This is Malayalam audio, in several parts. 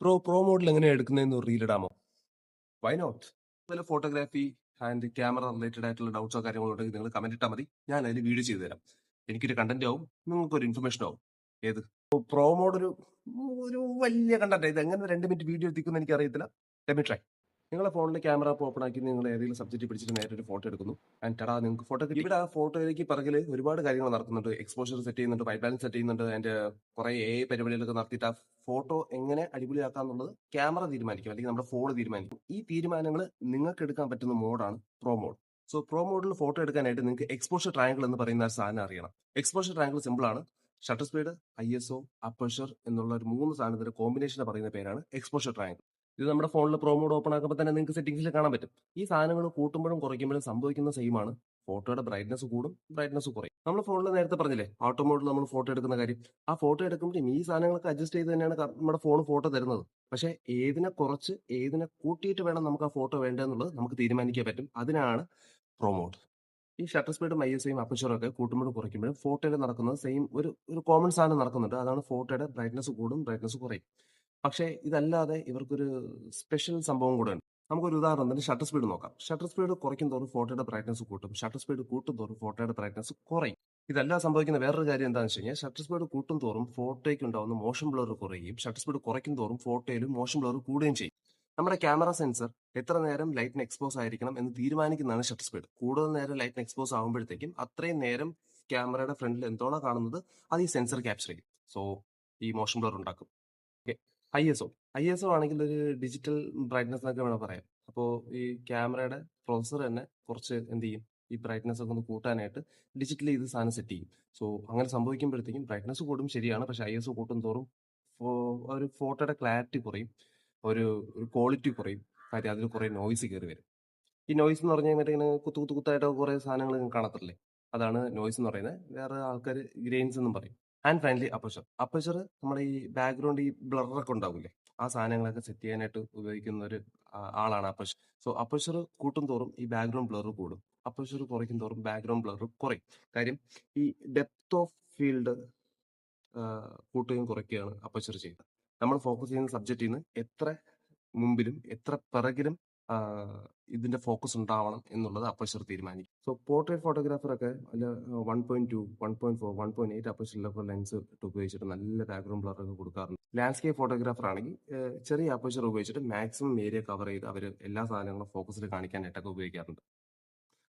പ്രോ മോഡിൽ എങ്ങനെയാണ് എടുക്കുന്നതെന്ന് റീൽ ഇടാമോ? Why not? അതുപോലെ ഫോട്ടോഗ്രാഫി ആൻഡ് ക്യാമറ റിലേറ്റഡ് ആയിട്ടുള്ള ഡൗട്ട്സോ കാര്യങ്ങളോ ഉണ്ടെങ്കിൽ നിങ്ങൾ കമന്റ് ഇട്ടാൽ മതി. ഞാൻ അതിൽ വീഡിയോ ചെയ്തു തരാം. എനിക്കൊരു കണ്ടന്റ് ആവും, നിങ്ങൾക്കൊരു ഇൻഫർമേഷൻ ആവും. ഏത് പ്രോ മോഡ് ഒരു ഒരു വലിയ കണ്ടന്റ്. ഇത് എങ്ങനെ 2 മിനിറ്റ് വീഡിയോ എത്തിക്കുമെന്ന് എനിക്ക് അറിയത്തില്ല. Let me try. നിങ്ങളുടെ ഫോണിലെ ക്യാമറ ഓപ്പൺ ആക്കി നിങ്ങൾ ഏതെങ്കിലും സബ്ജക്റ്റ് പിടിച്ചിട്ട് നേരെ ഒരു ഫോട്ടോ എടുക്കുന്നു. ആൻഡ് ടടാ, നിങ്ങൾക്ക് ഫോട്ടോ കിട്ടി. ഇവിടെ ആ ഫോട്ടോയിലേക്ക് പിറകിൽ ഒരുപാട് കാര്യങ്ങൾ നടക്കുന്നുണ്ട്. എക്സ്പോഷർ സെറ്റ് ചെയ്യുന്നുണ്ട്, വൈറ്റ് ബാലൻസ് സെറ്റ് ചെയ്യുന്നുണ്ട്, അതിന്റെ കുറെ പരിപാടികളൊക്കെ നടത്തിയിട്ട് ആ ഫോട്ടോ എങ്ങനെ അടിപൊളിയാക്കാന്നുള്ളത് ക്യാമറ തീരുമാനിക്കും, അല്ലെങ്കിൽ നമ്മുടെ ഫോൺ തീരുമാനിക്കും. ഈ തീരുമാനങ്ങൾ നിങ്ങൾക്ക് എടുക്കാൻ പറ്റുന്ന മോഡാണ് പ്രോ മോഡ്. സോ പ്രോ മോഡിൽ ഫോട്ടോ എടുക്കാനായിട്ട് നിങ്ങൾക്ക് എക്സ്പോഷർ ട്രയാങ്കിൾ എന്ന് പറയുന്ന ഒരു സാധനം അറിയണം. എക്സ്പോഷർ ട്രയാങ്കിൾ സിമ്പിൾ ആണ്. ഷട്ടർ സ്പീഡ്, ISO, അപ്പർച്ചർ എന്നുള്ള ഒരു 3 സാധനത്തിന്റെ കോമ്പിനേഷൻ പറയുന്ന പേരാണ് എക്സ്പോഷർ ട്രയാങ്കിൾ. ഇത് നമ്മുടെ ഫോണിൽ പ്രോ മോഡ് ഓപ്പൺ ആക്കുമ്പോൾ തന്നെ നിങ്ങൾക്ക് സെറ്റിംഗ്സിൽ കാണാൻ പറ്റും. ഈ സാധനങ്ങൾ കൂട്ടുമ്പോഴും കുറയ്ക്കുമ്പോഴും സംഭവിക്കുന്ന സെയിം ആണ്. ഫോട്ടോയുടെ ബ്രൈറ്റ്നസ് കൂടും, ബ്രൈറ്റ്നസ് കുറയും. നമ്മൾ ഫോണിൽ നേരത്തെ പറഞ്ഞില്ലേ, ഓട്ടോ മോഡിൽ നമ്മൾ ഫോട്ടോ എടുക്കുന്ന കാര്യം. ആ ഫോട്ടോ എടുക്കുമ്പോഴും ഈ സാധനങ്ങളൊക്കെ അഡ്ജസ്റ്റ് ചെയ്ത് തന്നെയാണ് നമ്മുടെ ഫോൺ ഫോട്ടോ തരുന്നത്. പക്ഷേ ഏതിനെ കുറച്ച് ഏതിനെ കൂട്ടിയിട്ട് വേണം നമുക്ക് ആ ഫോട്ടോ വേണ്ടതെന്നുള്ളത് നമുക്ക് തീരുമാനിക്കാൻ പറ്റും. അതിനാണ് പ്രോ മോഡ്. ഈ ഷട്ടർ സ്പീഡും ISOയും അപ്പർച്ചറും ഒക്കെ കൂട്ടുമ്പോഴും കുറയ്ക്കുമ്പോഴും ഫോട്ടോയിൽ നടക്കുന്നത് സെയിം ഒരു കോമൺ സാധനം നടക്കുന്നുണ്ട്. അതാണ് ഫോട്ടോയുടെ ബ്രൈറ്റ്നസ് കൂടും, ബ്രൈറ്റ്നസ് കുറയും. പക്ഷേ ഇതല്ലാതെ ഇവർക്കൊരു സ്പെഷ്യൽ സംഭവം കൂടെ ഉണ്ട്. നമുക്കൊരു ഉദാഹരണത്തിന് ഷട്ടർ സ്പീഡ് നോക്കാം. ഷട്ടർ സ്പീഡ് കുറയ്ക്കും തോറും ഫോട്ടോയുടെ ബ്രൈറ്റ്നസ് കൂട്ടും, ഷട്ടർ സ്പീഡ് കൂട്ടും തോറും ഫോട്ടോയുടെ ബ്രൈറ്റ്നസ് കുറയും. ഇതെല്ലാം സംഭവിക്കുന്ന വേറൊരു കാര്യം എന്താണെന്ന് വെച്ച് കഴിഞ്ഞാൽ, ഷട്ടർ സ്പീഡ് കൂട്ടും തോറും ഫോട്ടോയ്ക്ക് ഉണ്ടാവുന്ന മോഷൻ ബ്ലർ കുറയുകയും ഷട്ടർ സ്പീഡ് കുറയ്ക്കും തോറും ഫോട്ടോയിലും മോഷൻ ബ്ലർ കൂടുകയും ചെയ്യും. നമ്മുടെ ക്യാമറ സെൻസർ എത്ര നേരം ലൈറ്റിന് എക്സ്പോസ് ആയിരിക്കണം എന്ന് തീരുമാനിക്കുന്നതാണ് ഷട്ടർ സ്പീഡ്. കൂടുതൽ നേരം ലൈറ്റിന് എക്സ്പോസ് ആകുമ്പോഴത്തേക്കും അത്രയും നേരം ക്യാമറയുടെ ഫ്രണ്ടിൽ എന്താണോ കാണുന്നത് അത് ഈ സെൻസർ ക്യാപ്ചർ ചെയ്യും. സോ ഈ മോഷൻ ബ്ലർ ഉണ്ടാക്കും. ISO. ISO ആണെങ്കിൽ ഒരു ഡിജിറ്റൽ ബ്രൈറ്റ്നസ് എന്നൊക്കെ വേണം പറയാം. അപ്പോൾ ഈ ക്യാമറയുടെ പ്രോസസർ തന്നെ കുറച്ച് എന്ത് ചെയ്യും, ഈ ബ്രൈറ്റ്നസ് ഒക്കെ ഒന്ന് കൂട്ടാനായിട്ട് ഡിജിറ്റലി ഇത് സാധനം സെറ്റ് ചെയ്യും. സോ അങ്ങനെ സംഭവിക്കുമ്പോഴത്തേക്കും ബ്രൈറ്റ്നസ് കൂടും, ശരിയാണ്. പക്ഷേ ISO കൂട്ടും തോറും ഒരു ഫോട്ടോയുടെ ക്ലാരിറ്റി കുറയും, ഒരു ക്വാളിറ്റി കുറയും. കാര്യം അതിൽ കുറേ നോയ്സ് കയറി വരും. ഈ നോയ്സ് എന്ന് പറഞ്ഞാൽ മറ്റേ ഇങ്ങനെ കുത്തു കുത്തു കുത്തായിട്ട് കുറേ സാധനങ്ങൾ കാണത്തില്ലേ, അതാണ് നോയ്സ് എന്ന് പറയുന്നത്. വേറെ ആൾക്കാർ ഗ്രെയിൻസ് എന്നും പറയും. And finally aperture. അപ്പർച്ചർ നമ്മുടെ ഈ ബാക്ക്ഗ്രൗണ്ട് ഈ ബ്ലറൊക്കെ ഉണ്ടാവില്ലേ, ആ സാധനങ്ങളൊക്കെ സെറ്റ് ചെയ്യാനായിട്ട് ഉപയോഗിക്കുന്ന ഒരു ആളാണ് അപ്പർച്ചർ. സോ അപ്പർച്ചർ കൂട്ടും തോറും ഈ ബാക്ക്ഗ്രൗണ്ട് ബ്ലർ കൂടും, അപ്പർച്ചർ കുറയ്ക്കും തോറും ബാക്ക്ഗ്രൗണ്ട് ബ്ലർ കുറയും. കാര്യം ഈ ഡെപ്ത് ഓഫ് ഫീൽഡ് കൂട്ടുകയും കുറയ്ക്കുകയാണ് അപ്പർച്ചർ ചെയ്യുന്നത്. നമ്മൾ ഫോക്കസ് ചെയ്യുന്ന സബ്ജക്റ്റിൽ നിന്ന് എത്ര മുമ്പിലും എത്ര പിറകിലും ഇതിന്റെ ഫോക്കസ് ഉണ്ടാവണം എന്നുള്ളത് അപ്പർച്ചർ തീരുമാനിക്കും. സോ പോർട്രേറ്റ് ഫോട്ടോഗ്രാഫറൊക്കെ അല്ല 1.2, 1.4, 1.8 അപ്പർച്ചറിലൊക്കെ ലെൻസ് ഉപയോഗിച്ചിട്ട് നല്ല ബാക്ക്ഗ്രൗണ്ട് ബ്ലർ ഒക്കെ കൊടുക്കാറുണ്ട്. ലാൻഡ്സ്കേപ്പ് ഫോട്ടോഗ്രാഫർ ആണെങ്കിൽ ചെറിയ അപ്പർച്ചർ ഉപയോഗിച്ചിട്ട് മാക്സിമം ഏരിയ കവർ ചെയ്ത് അവർ എല്ലാ സാധനങ്ങളും ഫോക്കസിൽ കാണിക്കാനായിട്ടൊക്കെ ഉപയോഗിക്കാറുണ്ട്.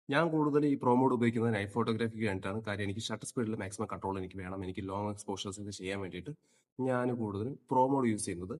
ഞാൻ കൂടുതൽ ഈ പ്രോ മോഡ് ഉപയോഗിക്കുന്നത് നൈറ്റ് ഫോട്ടോഗ്രാഫിക്ക് വേണ്ടിയിട്ടാണ്. കാര്യം എനിക്ക് ഷട്ടർ സ്പീഡിൽ മാക്സിമം കൺട്രോൾ എനിക്ക് വേണം. എനിക്ക് ലോങ് എക്സ്പോഷേഴ്സ് ഒക്കെ ചെയ്യാൻ വേണ്ടിയിട്ട് ഞാൻ കൂടുതലും പ്രോ മോഡ് യൂസ് ചെയ്യുന്നത്